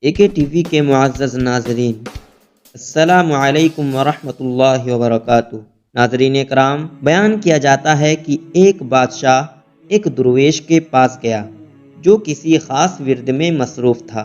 اے کے T V کے معزز ناظرین، السلام علیکم ورحمۃ اللہ وبرکاتہ۔ ناظرین کرام، بیان کیا جاتا ہے کہ ایک بادشاہ ایک درویش کے پاس گیا جو کسی خاص ورد میں مصروف تھا۔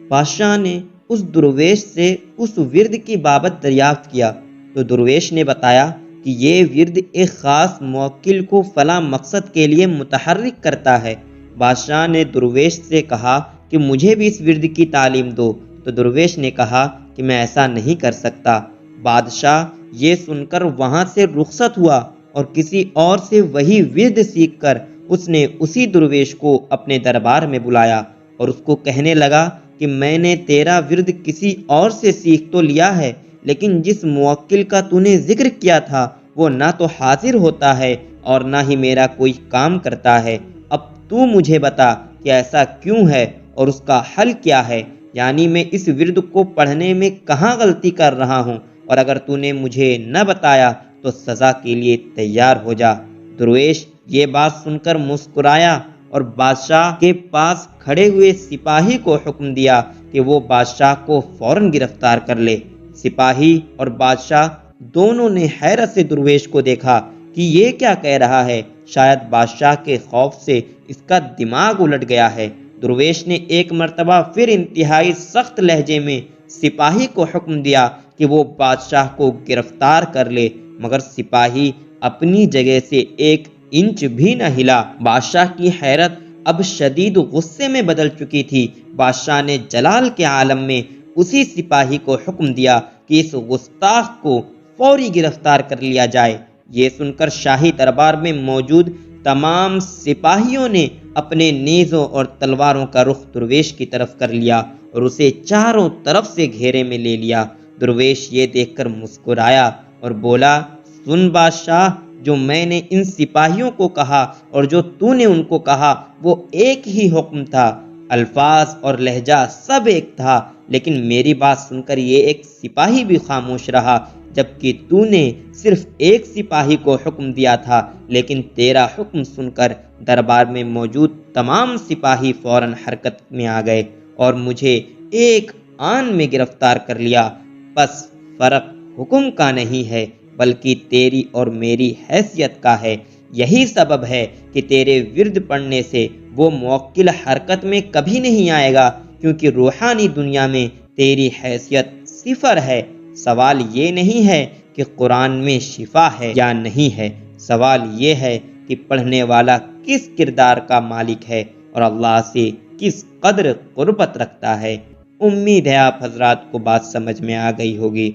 بادشاہ نے اس درویش سے اس ورد کی بابت دریافت کیا تو درویش نے بتایا کہ یہ ورد ایک خاص موکل کو فلاں مقصد کے لیے متحرک کرتا ہے۔ بادشاہ نے درویش سے کہا کہ مجھے بھی اس ورد کی تعلیم دو، تو درویش نے کہا کہ میں ایسا نہیں کر سکتا۔ بادشاہ یہ سن کر وہاں سے رخصت ہوا اور کسی اور سے وہی ورد سیکھ کر اس نے اسی درویش کو اپنے دربار میں بلایا اور اس کو کہنے لگا کہ میں نے تیرا ورد کسی اور سے سیکھ تو لیا ہے، لیکن جس موکل کا تو نے ذکر کیا تھا وہ نہ تو حاضر ہوتا ہے اور نہ ہی میرا کوئی کام کرتا ہے۔ اب تو مجھے بتا کہ ایسا کیوں ہے اور اس کا حل کیا ہے، یعنی میں اس ورد کو پڑھنے میں کہاں غلطی کر رہا ہوں، اور اگر تو نے مجھے نہ بتایا تو سزا کے لیے تیار ہو جا۔ درویش یہ بات سن کر مسکرایا اور بادشاہ کے پاس کھڑے ہوئے سپاہی کو حکم دیا کہ وہ بادشاہ کو فوراً گرفتار کر لے۔ سپاہی اور بادشاہ دونوں نے حیرت سے درویش کو دیکھا کہ یہ کیا کہہ رہا ہے، شاید بادشاہ کے خوف سے اس کا دماغ الٹ گیا ہے۔ درویش نے ایک مرتبہ پھر انتہائی سخت لہجے میں سپاہی کو حکم دیا کہ وہ بادشاہ کو گرفتار کر لے، مگر سپاہی اپنی جگہ سے ایک انچ بھی نہ ہلا۔ بادشاہ کی حیرت اب شدید غصے میں بدل چکی تھی۔ بادشاہ نے جلال کے عالم میں اسی سپاہی کو حکم دیا کہ اس گستاخ کو فوری گرفتار کر لیا جائے۔ یہ سن کر شاہی دربار میں موجود تمام سپاہیوں نے اپنے نیزوں اور تلواروں کا رخ درویش کی طرف کر لیا اور اسے چاروں طرف سے گھیرے میں لے لیا۔ درویش یہ دیکھ کر مسکرایا اور بولا، سن بادشاہ، جو میں نے ان سپاہیوں کو کہا اور جو تو نے ان کو کہا وہ ایک ہی حکم تھا، الفاظ اور لہجہ سب ایک تھا، لیکن میری بات سن کر یہ ایک سپاہی بھی خاموش رہا، جبکہ تو نے صرف ایک سپاہی کو حکم دیا تھا، لیکن تیرا حکم سن کر دربار میں موجود تمام سپاہی فوراً حرکت میں آ گئے اور مجھے ایک آن میں گرفتار کر لیا۔ بس فرق حکم کا نہیں ہے بلکہ تیری اور میری حیثیت کا ہے۔ یہی سبب ہے کہ تیرے ورد پڑھنے سے وہ موکل حرکت میں کبھی نہیں آئے گا، کیونکہ روحانی دنیا میں تیری حیثیت صفر ہے۔ سوال یہ نہیں ہے کہ قرآن میں شفا ہے یا نہیں ہے، سوال یہ ہے کہ پڑھنے والا کس کردار کا مالک ہے اور اللہ سے کس قدر قربت رکھتا ہے۔ امید ہے آپ حضرات کو بات سمجھ میں آ گئی ہوگی۔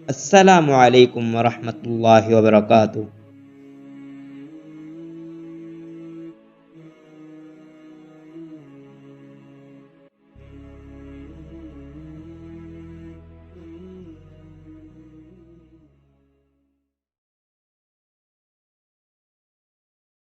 السلام علیکم ورحمۃ اللہ وبرکاتہ۔